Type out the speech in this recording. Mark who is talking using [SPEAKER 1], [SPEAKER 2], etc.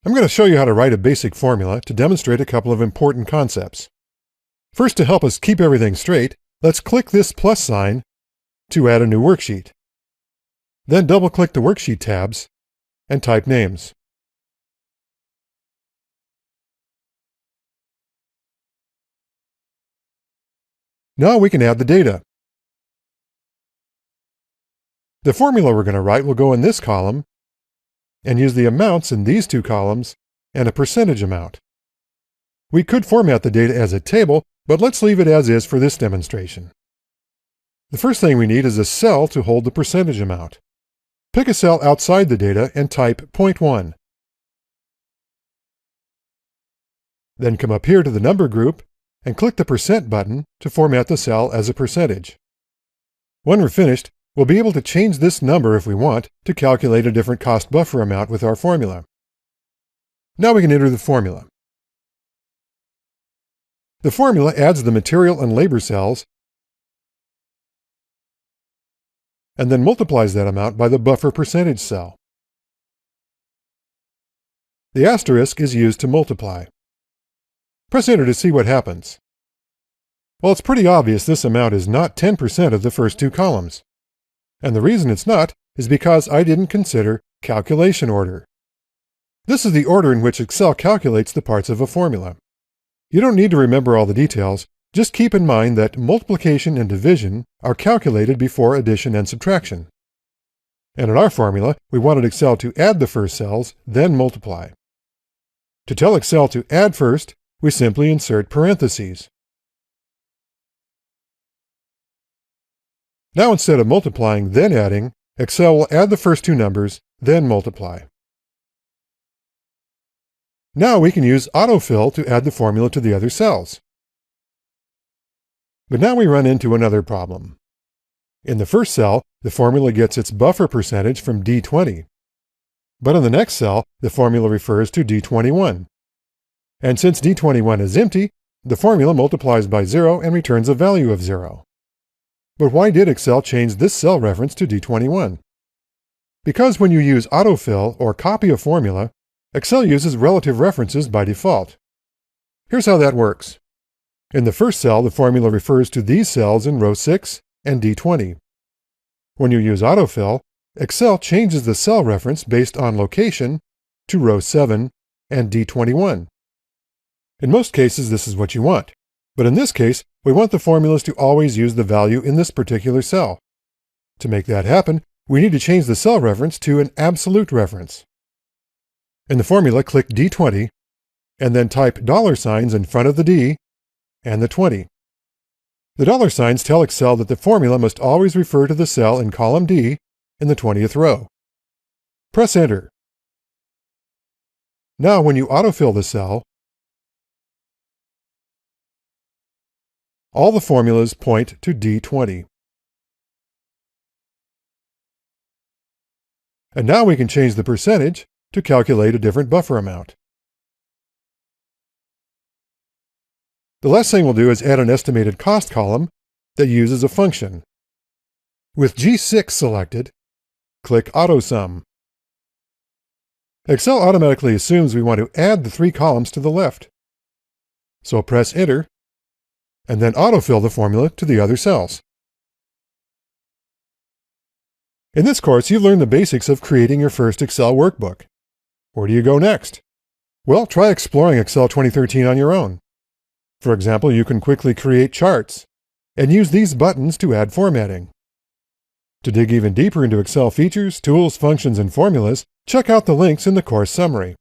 [SPEAKER 1] I'm going to show you how to write a basic formula to demonstrate a couple of important concepts. First, to help us keep everything straight, let's click this plus sign to add a new worksheet. Then double-click the worksheet tabs and type names. Now we can add the data. The formula we're going to write will go in this column and use the amounts in these two columns and a percentage amount. We could format the data as a table, but let's leave it as is for this demonstration. The first thing we need is a cell to hold the percentage amount. Pick a cell outside the data and type 0.1. Then come up here to the number group and click the % button to format the cell as a percentage. When we're finished, we'll be able to change this number if we want to calculate a different cost buffer amount with our formula. Now we can enter the formula. The formula adds the material and labor cells and then multiplies that amount by the buffer percentage cell. The asterisk is used to multiply. Press Enter to see what happens. Well, it's pretty obvious this amount is not 10% of the first two columns. And the reason it's not is because I didn't consider calculation order. This is the order in which Excel calculates the parts of a formula. You don't need to remember all the details, just keep in mind that multiplication and division are calculated before addition and subtraction. And in our formula, we wanted Excel to add the first cells, then multiply. To tell Excel to add first, we simply insert parentheses. Now instead of multiplying, then adding, Excel will add the first two numbers, then multiply. Now we can use autofill to add the formula to the other cells. But now we run into another problem. In the first cell, the formula gets its buffer percentage from D20. But in the next cell, the formula refers to D21. And since D21 is empty, the formula multiplies by 0 and returns a value of 0. But why did Excel change this cell reference to D21? Because when you use autofill or copy a formula, Excel uses relative references by default. Here's how that works. In the first cell, the formula refers to these cells in row 6 and D20. When you use autofill, Excel changes the cell reference based on location to row 7 and D21. In most cases, this is what you want. But in this case, we want the formulas to always use the value in this particular cell. To make that happen, we need to change the cell reference to an absolute reference. In the formula, click D20, and then type $signs in front of the D and the 20. The $signs tell Excel that the formula must always refer to the cell in column D in the 20th row. Press Enter. Now when you autofill the cell, all the formulas point to D20. And now we can change the percentage to calculate a different buffer amount. The last thing we'll do is add an estimated cost column that uses a function. With G6 selected, click AutoSum. Excel automatically assumes we want to add the three columns to the left. So press Enter, and then autofill the formula to the other cells. In this course, you've learned the basics of creating your first Excel workbook. Where do you go next? Well, try exploring Excel 2013 on your own. For example, you can quickly create charts and use these buttons to add formatting. To dig even deeper into Excel features, tools, functions, and formulas, check out the links in the course summary.